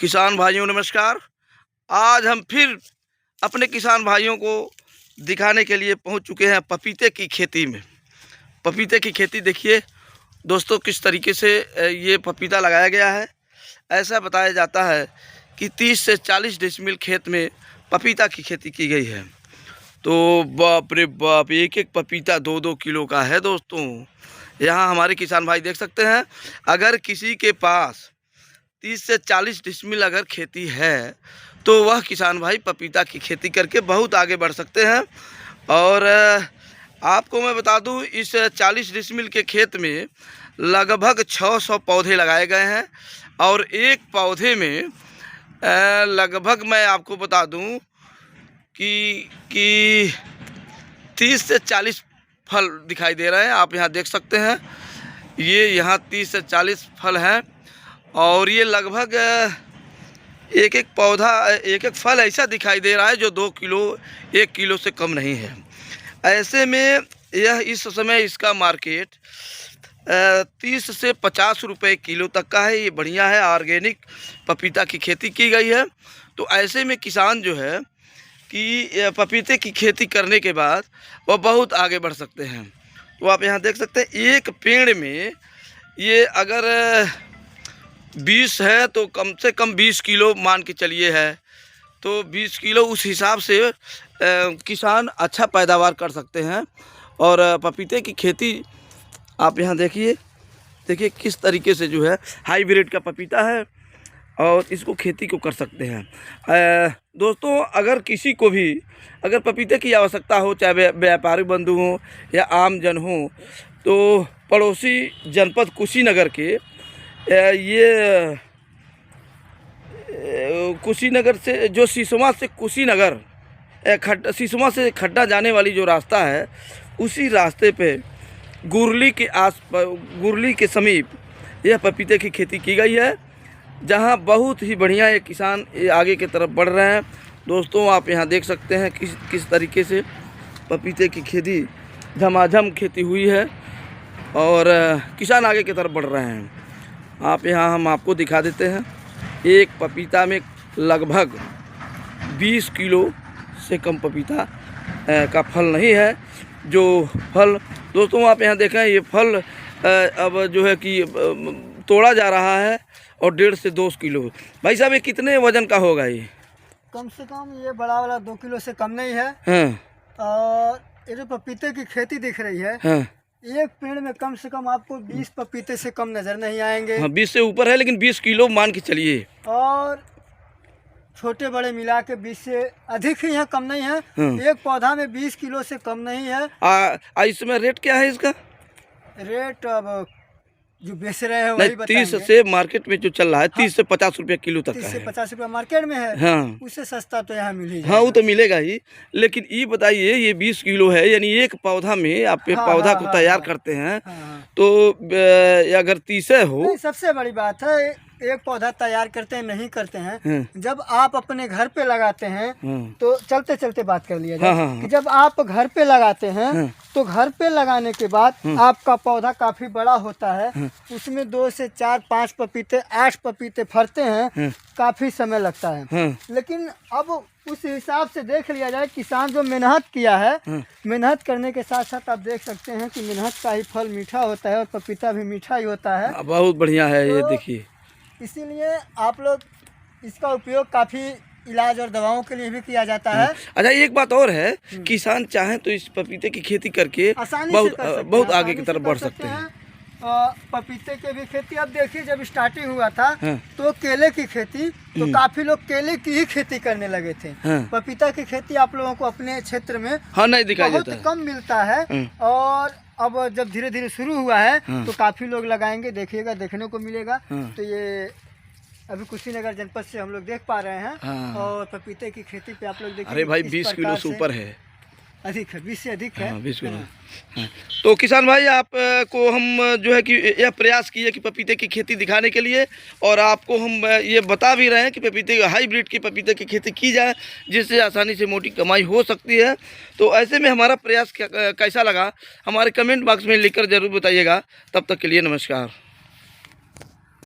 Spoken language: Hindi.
किसान भाइयों नमस्कार। आज हम फिर अपने किसान भाइयों को दिखाने के लिए पहुंच चुके हैं पपीते की खेती में। पपीते की खेती देखिए दोस्तों किस तरीके से ये पपीता लगाया गया है। ऐसा बताया जाता है कि 30 से 40 डिसमिल खेत में पपीता की खेती की गई है। तो बाप रे बाप, एक एक पपीता 2-2 किलो का है दोस्तों। यहाँ हमारे किसान भाई देख सकते हैं, अगर किसी के पास 30 से 40 डिसमिल अगर खेती है तो वह किसान भाई पपीता की खेती करके बहुत आगे बढ़ सकते हैं। और आपको मैं बता दूं, इस 40 डिसमिल के खेत में लगभग 600 पौधे लगाए गए हैं और एक पौधे में लगभग मैं आपको बता दूं कि 30 से 40 फल दिखाई दे रहे हैं। आप यहाँ देख सकते हैं, ये यहाँ 30 से 40 फल हैं और ये लगभग एक एक पौधा, एक एक फल ऐसा दिखाई दे रहा है जो 2 किलो 1 किलो से कम नहीं है। ऐसे में यह इस समय इसका मार्केट 30 से 50 रुपये किलो तक का है। ये बढ़िया है, ऑर्गेनिक पपीता की खेती की गई है। तो ऐसे में किसान जो है कि पपीते की खेती करने के बाद वह बहुत आगे बढ़ सकते हैं। तो आप यहाँ देख सकते हैं, एक पेड़ में ये अगर 20 है तो कम से कम 20 किलो मान के चलिए है, तो 20 किलो उस हिसाब से किसान अच्छा पैदावार कर सकते हैं। और पपीते की खेती आप यहाँ देखिए किस तरीके से जो है हाइब्रिड का पपीता है और इसको खेती को कर सकते हैं। दोस्तों, अगर किसी को भी अगर पपीते की आवश्यकता हो, चाहे व्यापारी बंधु हों या आम जन हों, तो पड़ोसी जनपद कुशीनगर के ये कुशीनगर से जो सिसवा से कुशीनगर सिसवा से खड्डा जाने वाली जो रास्ता है, उसी रास्ते पे गुरली के समीप यह पपीते की खेती की गई है, जहां बहुत ही बढ़िया ये किसान आगे की तरफ बढ़ रहे हैं। दोस्तों, आप यहाँ देख सकते हैं किस तरीके से पपीते की खेती झमाझम खेती हुई है और किसान आगे की तरफ बढ़ रहे हैं। आप यहाँ हम आपको दिखा देते हैं, एक पपीता में लगभग 20 किलो से कम पपीता का फल नहीं है। जो फल दोस्तों आप यहाँ देखें, ये फल अब जो है कि तोड़ा जा रहा है और 1.5 से 2 किलो। भाई साहब, ये कितने वजन का होगा? ये कम से कम ये बड़ा वाला 2 किलो से कम नहीं है। हाँ। और ये जो पपीते की खेती दिख रही है, हाँ। एक पेड़ में कम से कम आपको 20 पपीते से कम नजर नहीं आएंगे। हाँ, 20 से ऊपर है, लेकिन 20 किलो मान के चलिए। और छोटे बड़े मिला के 20 से अधिक ही है, कम नहीं है। हाँ। एक पौधा में 20 किलो से कम नहीं है। इस समय रेट क्या है इसका? रेट अब जो बेच रहे हैं नहीं, वही बताएंगे। 30 से मार्केट में जो चल रहा है, 30 से 50 रुपये किलो तक 30 का से है। 50 रुपया मार्केट में है। हाँ। उससे सस्ता तो यहाँ मिल ही हाँ, वो तो मिलेगा ही, लेकिन ये बताइए, ये 20 किलो है, यानी एक पौधा में आप पौधा को तैयार करते हैं। तो अगर 30 हो, सबसे बड़ी बात है, एक पौधा तैयार करते हैं नहीं करते हैं, जब आप अपने घर पे लगाते हैं तो चलते चलते बात कर लिया जाए कि जब आप घर पे लगाते हैं तो घर पे लगाने के बाद आपका पौधा काफी बड़ा होता है। उसमें 2 से 4 5 पपीते 8 पपीते फरते हैं, काफी समय लगता है। लेकिन अब उस हिसाब से देख लिया जाए, किसान जो मेहनत किया है, मेहनत करने के साथ साथ आप देख सकते हैं कि मेहनत का ही फल मीठा होता है और पपीता भी मीठा ही होता है। बहुत बढ़िया है। ये देखिए, इसीलिए आप लोग इसका उपयोग काफ़ी इलाज और दवाओं के लिए भी किया जाता है। अच्छा, एक बात और है, किसान चाहे तो इस पपीते की खेती करके बहुत आगे की तरफ बढ़ सकते हैं। पपीते की भी खेती, अब देखिए, जब स्टार्टिंग हुआ था तो केले की खेती, तो काफी लोग केले की ही खेती करने लगे थे। पपीता की खेती आप लोगों को अपने क्षेत्र में नहीं दिखाई बहुत कम मिलता है। और अब जब धीरे धीरे शुरू हुआ है तो काफी लोग लगाएंगे, देखिएगा, देखने को मिलेगा। तो ये अभी कुशीनगर जनपद से हम लोग देख पा रहे हैं। और पपीते की खेती पे आप लोग देखिए, अरे भाई, 20 किलो से ऊपर है, अधिक है, 20 से अधिक है। 20 किलो। तो किसान भाई, आप को हम जो है कि यह प्रयास किए कि पपीते की खेती दिखाने के लिए, और आपको हम ये बता भी रहे हैं कि पपीते हाइब्रिड की पपीते की खेती की जाए, जिससे आसानी से मोटी कमाई हो सकती है। तो ऐसे में हमारा प्रयास कैसा लगा, हमारे कमेंट बॉक्स में लिखकर ज़रूर बताइएगा। तब तक के लिए नमस्कार।